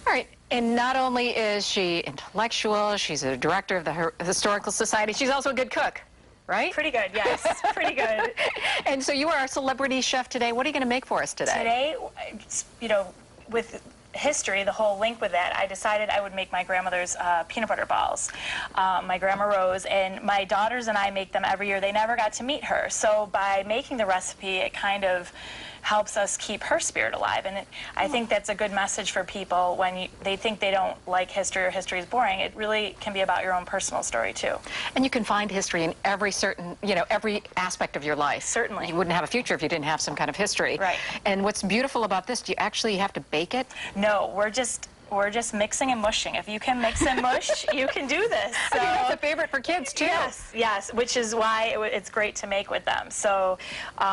All right, and not only is she intellectual, she's a director of the Historical Society, she's also a good cook, right? Pretty good, yes, pretty good. And so you are our celebrity chef today. What are you going to make for us today? Today, you know, with history, the whole link with that, I decided I would make my grandmother's peanut butter balls. My grandma Rose, and my daughters and I make them every year. They never got to meet her, so by making the recipe, it kind of helps us keep her spirit alive. And I think that's a good message for people when they think they don't like history or history is boring. It really can be about your own personal story too. And you can find history in every every aspect of your life. Certainly. You wouldn't have a future if you didn't have some kind of history. Right. And what's beautiful about this, do you actually have to bake it? No, we're just mixing and mushing. If you can mix and mush, you can do this. So, I think that's a favorite for kids, too. Yes, yes, which is why it's great to make with them. So,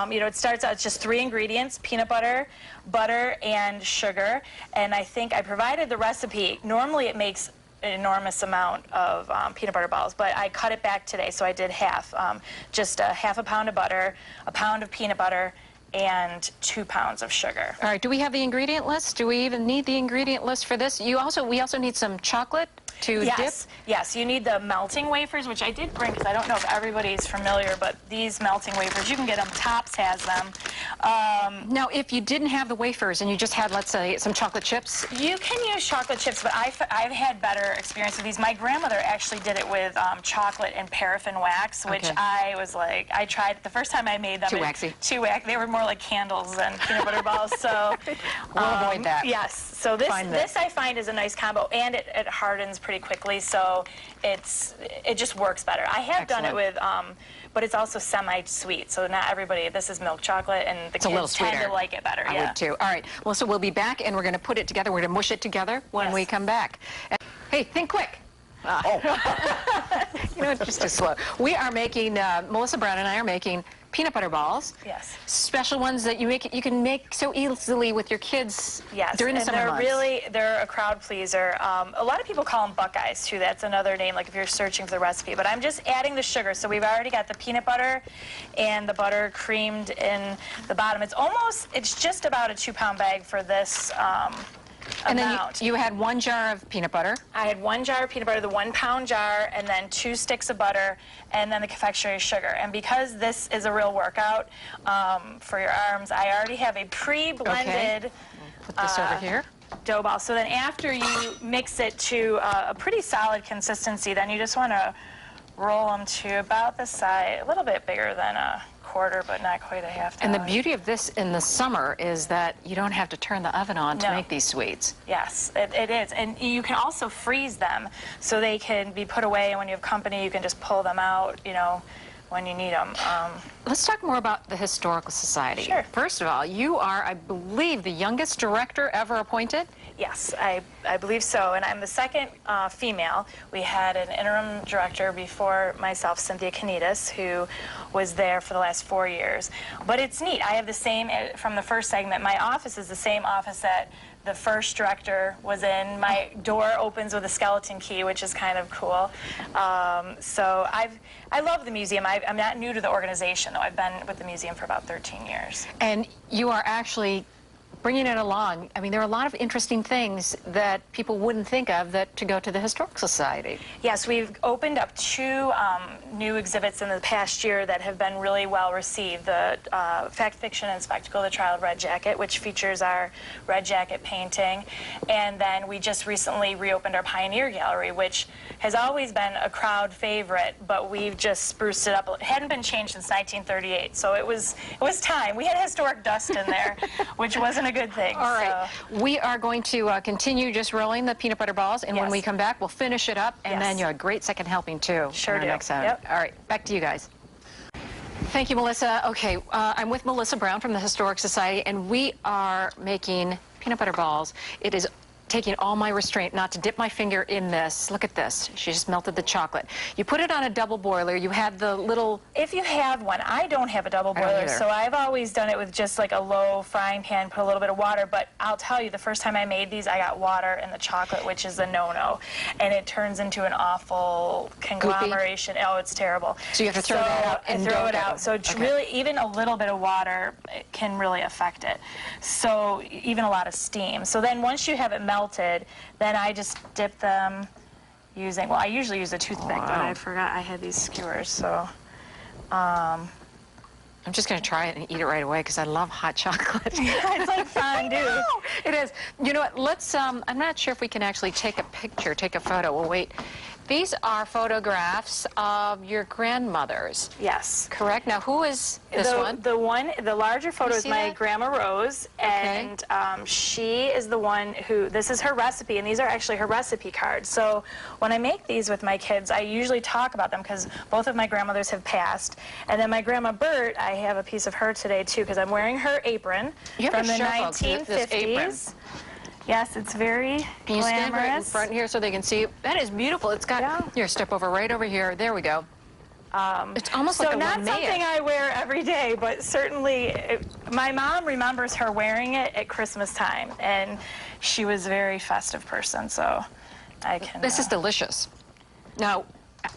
you know, it starts out, it's just 3 ingredients, peanut butter, butter, and sugar. And I think I provided the recipe. Normally it makes an enormous amount of peanut butter balls, but I cut it back today, so I did half. Just half a pound of butter, a pound of peanut butter, and 2 pounds of sugar. All right, do we have the ingredient list? Do we even need the ingredient list for this? We also need some chocolate to dip? Yes, you need the melting wafers, which I did bring because I don't know if everybody's familiar, but these melting wafers, you can get them, Tops has them. Now, if you didn't have the wafers and you just had, let's say, some chocolate chips? You can use chocolate chips, but I've had better experience with these. My grandmother actually did it with chocolate and paraffin wax, which I was like, I tried, the first time I made them. Too waxy. Too waxy. They were more like candles than peanut butter balls, so. We'll avoid that. Yes, so this I find is a nice combo, and it hardens pretty quickly, so it just works better. I have done it with, but it's also semi-sweet, so not everybody, this is milk chocolate, and the kids tend to like it better. I would too. All right, well, so we'll be back, and we're going to put it together. We're going to mush it together when we come back. Hey, think quick. You know, it's just too slow. We are making, Melissa Brown and I are making peanut butter balls. Yes. Special ones that you can make so easily with your kids during the summer months. They're a crowd pleaser. A lot of people call them Buckeyes too. That's another name, like if you're searching for the recipe. But I'm just adding the sugar. So we've already got the peanut butter and the butter creamed in the bottom. It's just about a 2-pound bag for this and then you had 1 jar of peanut butter. I had 1 jar of peanut butter, the 1-pound jar, and then 2 sticks of butter, and then the confectionery sugar. And because this is a real workout for your arms, I already have a pre-blended put this over here. Dough ball. So then after you mix it to a pretty solid consistency, then you just want to roll them to about the size, a little bit bigger than a quarter, but not quite a half. And the beauty of this in the summer is that you don't have to turn the oven on to make these sweets. Yes, it is. And you can also freeze them so they can be put away, and when you have company, you can just pull them out, you know, when you need them. Let's talk more about the Historical Society. Sure. First of all, you are, I believe, the youngest director ever appointed? Yes, I believe so, and I'm the second female. We had an interim director before myself, Cynthia Canitas, who was there for the last 4 years. But it's neat. I have the same, from the first segment, my office is the same office that the first director was in. My door opens with a skeleton key, which is kind of cool. So I love the museum. I'm not new to the organization, though. I've been with the museum for about 13 years. And you are actually bringing it along. I mean, there are a lot of interesting things that people wouldn't think of to go to the Historical Society. Yes, we've opened up 2 new exhibits in the past year that have been really well received. The Fact, Fiction, and Spectacle, The Trial of Red Jacket, which features our Red Jacket painting. And then we just recently reopened our Pioneer Gallery, which has always been a crowd favorite, but we've just spruced it up. It hadn't been changed since 1938, so it was time. We had historic dust in there, which wasn't a good thing. All right. We are going to continue just rolling the peanut butter balls, and when we come back, we'll finish it up, and then you have a great second helping, too. Sure do. Next time. All right. Back to you guys. Thank you, Melissa. Okay, I'm with Melissa Brown from the Historic Society, and we are making peanut butter balls. It is taking all my restraint not to dip my finger in this. Look at this. She just melted the chocolate. You put it on a double boiler. You had the little... If you have one. I don't have a double boiler, so I've always done it with just like a low frying pan, put a little bit of water, but I'll tell you, the first time I made these, I got water in the chocolate, which is a no-no, and it turns into an awful conglomeration. Oh, it's terrible. So you have to throw that out and throw it out. So it's really, even a little bit of water can really affect it. So even a lot of steam. So then once you have it melted, melted, then I just dip them using, well, I usually use a toothpick, but I forgot I had these skewers, so. I'm just going to try it and eat it right away because I love hot chocolate. It's like fondue. It is. You know what? Let's, I'm not sure if we can actually take a picture, take a photo. Well, wait. These are photographs of your grandmothers. Yes. Correct? Now, who is this one? The larger photo is my that? Grandma Rose, and she is the one who, this is her recipe, and these are actually her recipe cards. So when I make these with my kids, I usually talk about them because both of my grandmothers have passed. And then my Grandma Bert, I have a piece of her today, too, because I'm wearing her apron from the 1950s. Yes, it's very Can you stand right in glamorous. front here so they can see? That is beautiful. It's got, here, step over right over here. There we go. It's almost like a not Lamea. something I wear every day, but certainly my mom remembers her wearing it at Christmas time, and she was a very festive person, so I can... This is delicious. Now,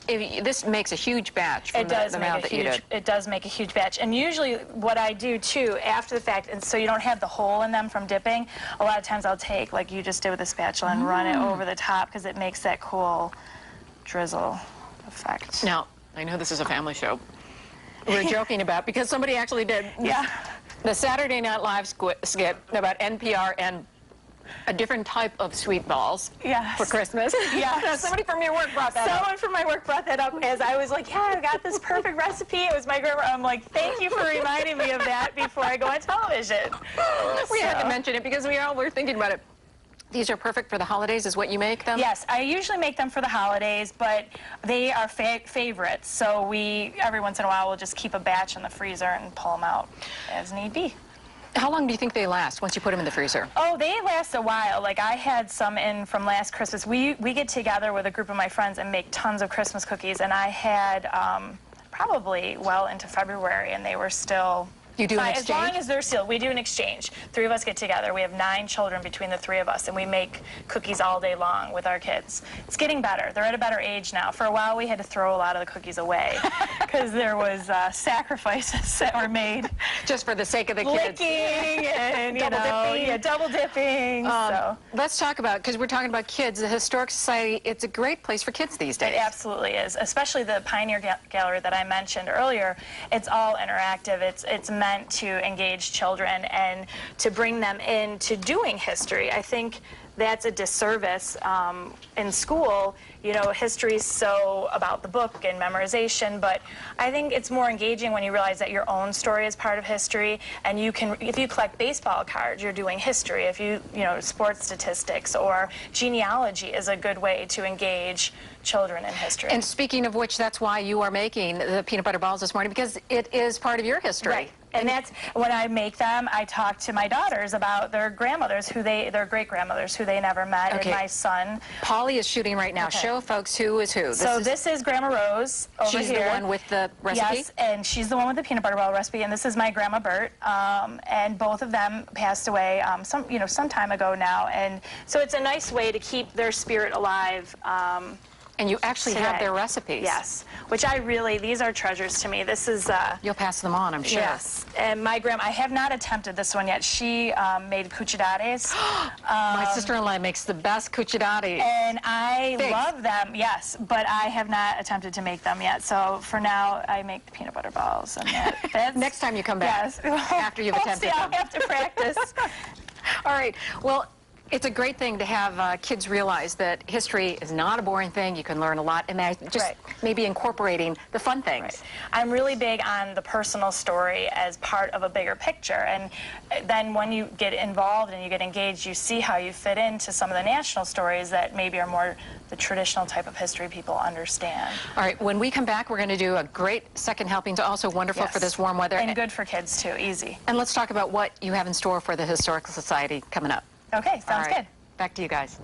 this makes a huge batch from the amount that you did. It does make a huge batch. And usually what I do, too, after the fact, and so you don't have the hole in them from dipping, a lot of times I'll take, like you just did with the spatula, and run it over the top because it makes that cool drizzle effect. Now, I know this is a family show. We're joking about, because somebody actually did the Saturday Night Live skit about NPR and a different type of sweet balls for Christmas. Yes. Somebody from your work brought that up. Someone from my work brought that up as I was like, yeah, I got this perfect recipe. It was my grandma. I'm like, thank you for reminding me of that before I go on television. We had to mention it because we all were thinking about it. These are perfect for the holidays, is what you make them? Yes, I usually make them for the holidays, but they are favorites. So we, every once in a while, we'll just keep a batch in the freezer and pull them out as need be. How long do you think they last once you put them in the freezer? Oh, they last a while. Like, I had some in from last Christmas. We get together with a group of my friends and make tons of Christmas cookies, and I had probably well into February, and they were still... You do an exchange? As long as they're sealed, we do an exchange. 3 of us get together. We have 9 children between the 3 of us, and we make cookies all day long with our kids. It's getting better. They're at a better age now. For a while, we had to throw a lot of the cookies away because there was sacrifices that were made. Just for the sake of the kids. Licking and, double dipping. Yeah, double dipping. Let's talk about, because we're talking about kids, the Historic Society, it's a great place for kids these days. It absolutely is, especially the Pioneer Gallery that I mentioned earlier. It's all interactive. It's meant to engage children and to bring them into doing history. I think that's a disservice in school. You know, history's so about the book and memorization, but I think it's more engaging when you realize that your own story is part of history, and you can, if you collect baseball cards, you're doing history. If you know, sports statistics or genealogy is a good way to engage children in history. And speaking of which, that's why you are making the peanut butter balls this morning, because it is part of your history. Right. And that's when I make them, I talk to my daughters about their grandmothers, their great-grandmothers who they never met, and my son. Polly is shooting right now. Show folks who is who. This is Grandma Rose over here. She's the one with the recipe? Yes, and she's the one with the peanut butter ball recipe, and this is my Grandma Bert. And both of them passed away some time ago now, and so it's a nice way to keep their spirit alive. And you actually have their recipes. Yes, which these are treasures to me. This is... You'll pass them on, I'm sure. Yes, and my grandma, I have not attempted this one yet. She made cuccidades. My sister-in-law makes the best cuccidati. And I love them, yes, but I have not attempted to make them yet. So for now, I make the peanut butter balls. And that's next time you come back, after you've attempted them. I'll have to practice. All right, well, it's a great thing to have kids realize that history is not a boring thing. You can learn a lot, and just maybe incorporating the fun things. Right. I'm really big on the personal story as part of a bigger picture, and then when you get involved and you get engaged, you see how you fit into some of the national stories that maybe are more the traditional type of history people understand. All right, when we come back, we're going to do a great second helping. It's also wonderful for this warm weather. And good for kids, too, easy. And let's talk about what you have in store for the Historical Society coming up. Okay, sounds good. Back to you guys.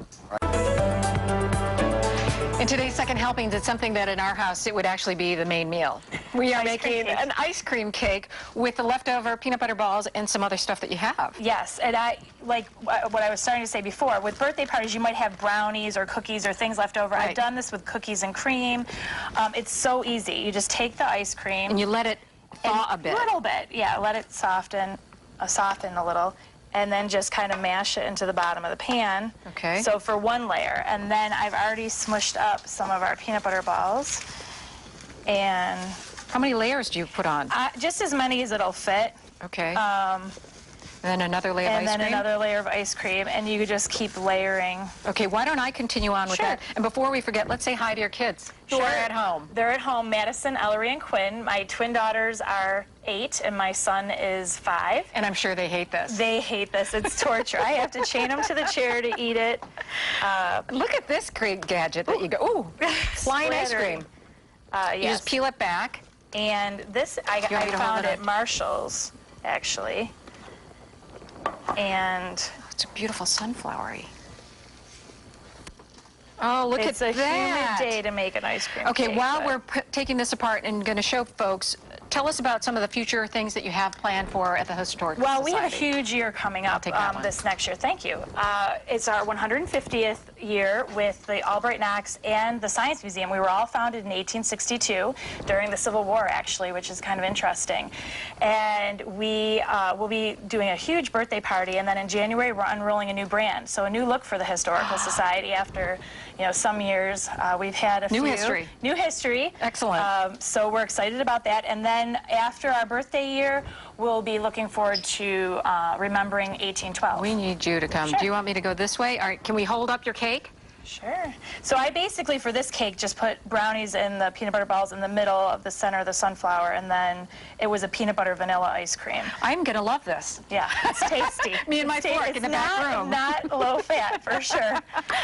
In today's second helpings, it's something that in our house, it would actually be the main meal. We are making an ice cream cake with the leftover peanut butter balls and some other stuff that you have. Yes, and like what I was starting to say before, with birthday parties, you might have brownies or cookies or things left over. I've done this with cookies and cream. It's so easy. You just take the ice cream. And you let it thaw a bit. A little bit, yeah. Let it soften a little. and then just kind of mash it into the bottom of the pan. Okay. So for one layer. And then I've already smushed up some of our peanut butter balls. And How many layers do you put on? just as many as it'll fit. Okay. And then another layer of And ice then cream? another layer of ice cream, and you could just keep layering. Okay, why don't I continue on with Sure. that? And before we forget, let's say hi to your kids who are at home. They're at home. Madison, Ellery, and Quinn. My twin daughters are 8, and my son is 5. And I'm sure they hate this. They hate this. It's torture. I have to chain them to the chair to eat it. Look at this great gadget that you go. Ooh, flying ice Splattering. cream. You Yes. just peel it back. And this I want me to hold found it at up? Marshall's, actually. And It's a beautiful sunflowery. Oh, look it's at a that. humid day to make an ice cream Okay, cake, while but- we're taking this apart and going to show folks, tell us about some of the future things that you have planned for at the Historic Well, Society. we have a huge year coming up take that one. this next year. Thank you. It's our 150th year with the Albright Knox and the Science Museum. We were all founded in 1862 during the Civil War, actually, which is kind of interesting. And we will be doing a huge birthday party, and then in January we're unrolling a new brand, so a new look for the Historical Society after some years. We've had a New few. history. New history. Excellent. So we're excited about that. And then after our birthday year, we'll be looking forward to remembering 1812. We need you to come. Sure. Do you want me to go this way? All right, can we hold up your cake? Sure. So I basically, for this cake, just put brownies and the peanut butter balls in the middle of the center of the sunflower, and then it was a peanut butter vanilla ice cream. I'm going to love this. Yeah, it's tasty. Me and my It's fork in the back room. Not low fat, for sure.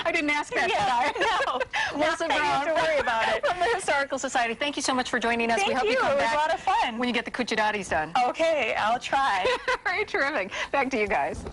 I didn't ask that, Yeah, did I? no. Melissa Now you Brown have to worry about it. from the Historical Society. Thank you so much for joining us. Thank we hope you. you come It was back a lot of fun. when you get the cucciadatis done. Okay, I'll try. All right, terrific. Back to you guys.